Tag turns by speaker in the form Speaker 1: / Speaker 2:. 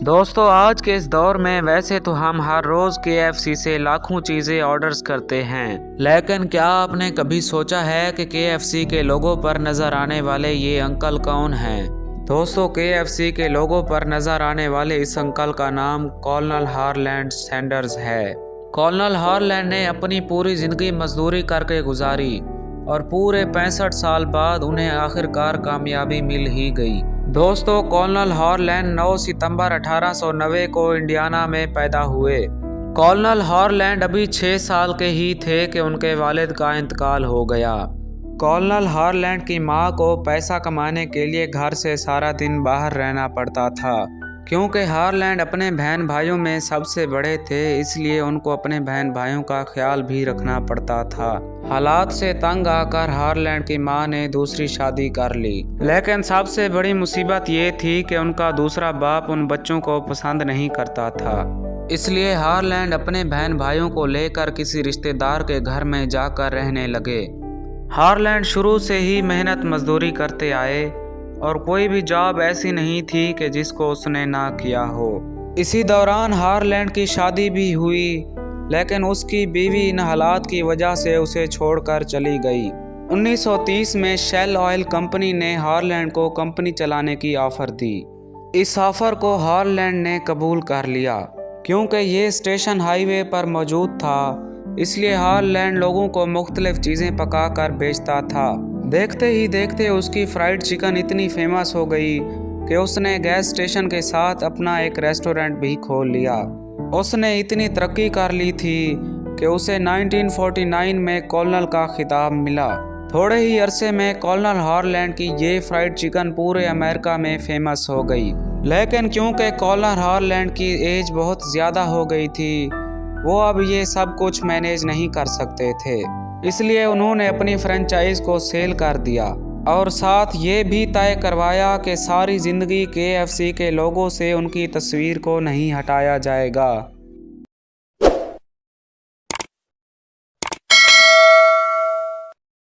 Speaker 1: دوستو آج کے اس دور میں ویسے تو ہم ہر روز KFC سے لاکھوں چیزیں آرڈرز کرتے ہیں، لیکن کیا آپ نے کبھی سوچا ہے کہ KFC کے لوگو پر نظر آنے والے یہ انکل کون ہیں؟ دوستو KFC کے لوگو پر نظر آنے والے اس انکل کا نام کولنل ہارلینڈ سینڈرز ہے۔ کولنل ہارلینڈ نے اپنی پوری زندگی مزدوری کر کے گزاری اور پورے 65 سال بعد انہیں آخرکار کامیابی مل ہی گئی۔ دوستو کولنل ہارلینڈ 9 ستمبر 1890 کو انڈیانا میں پیدا ہوئے۔ کولنل ہارلینڈ ابھی 6 سال کے ہی تھے کہ ان کے والد کا انتقال ہو گیا۔ کولنل ہارلینڈ کی ماں کو پیسہ کمانے کے لیے گھر سے سارا دن باہر رہنا پڑتا تھا۔ کیونکہ ہارلینڈ اپنے بہن بھائیوں میں سب سے بڑے تھے، اس لیے ان کو اپنے بہن بھائیوں کا خیال بھی رکھنا پڑتا تھا۔ حالات سے تنگ آ کر ہارلینڈ کی ماں نے دوسری شادی کر لی، لیکن سب سے بڑی مصیبت یہ تھی کہ ان کا دوسرا باپ ان بچوں کو پسند نہیں کرتا تھا۔ اس لیے ہارلینڈ اپنے بہن بھائیوں کو لے کر کسی رشتہ دار کے گھر میں جا کر رہنے لگے۔ ہارلینڈ شروع سے ہی محنت مزدوری کرتے آئے اور کوئی بھی جاب ایسی نہیں تھی کہ جس کو اس نے نہ کیا ہو۔ اسی دوران ہارلینڈ کی شادی بھی ہوئی، لیکن اس کی بیوی ان حالات کی وجہ سے اسے چھوڑ کر چلی گئی۔ 1930 میں شیل آئل کمپنی نے ہارلینڈ کو کمپنی چلانے کی آفر دی۔ اس آفر کو ہارلینڈ نے قبول کر لیا۔ کیونکہ یہ اسٹیشن ہائی وے پر موجود تھا، اس لیے ہارلینڈ لوگوں کو مختلف چیزیں پکا کر بیچتا تھا۔ دیکھتے ہی دیکھتے اس کی فرائیڈ چکن اتنی فیمس ہو گئی کہ اس نے گیس اسٹیشن کے ساتھ اپنا ایک ریسٹورنٹ بھی کھول لیا۔ اس نے اتنی ترقی کر لی تھی کہ اسے 1949 میں کولنل کا خطاب ملا۔ تھوڑے ہی عرصے میں کولنل ہارلینڈ کی یہ فرائیڈ چکن پورے امریکہ میں فیمس ہو گئی۔ لیکن کیونکہ کولنل ہارلینڈ کی ایج بہت زیادہ ہو گئی تھی، وہ اب یہ سب کچھ مینیج نہیں کر سکتے تھے، اس لیے انہوں نے اپنی فرنچائز کو سیل کر دیا اور ساتھ یہ بھی طے کروایا کہ ساری زندگی KFC کے لوگو سے ان کی تصویر کو نہیں ہٹایا جائے گا۔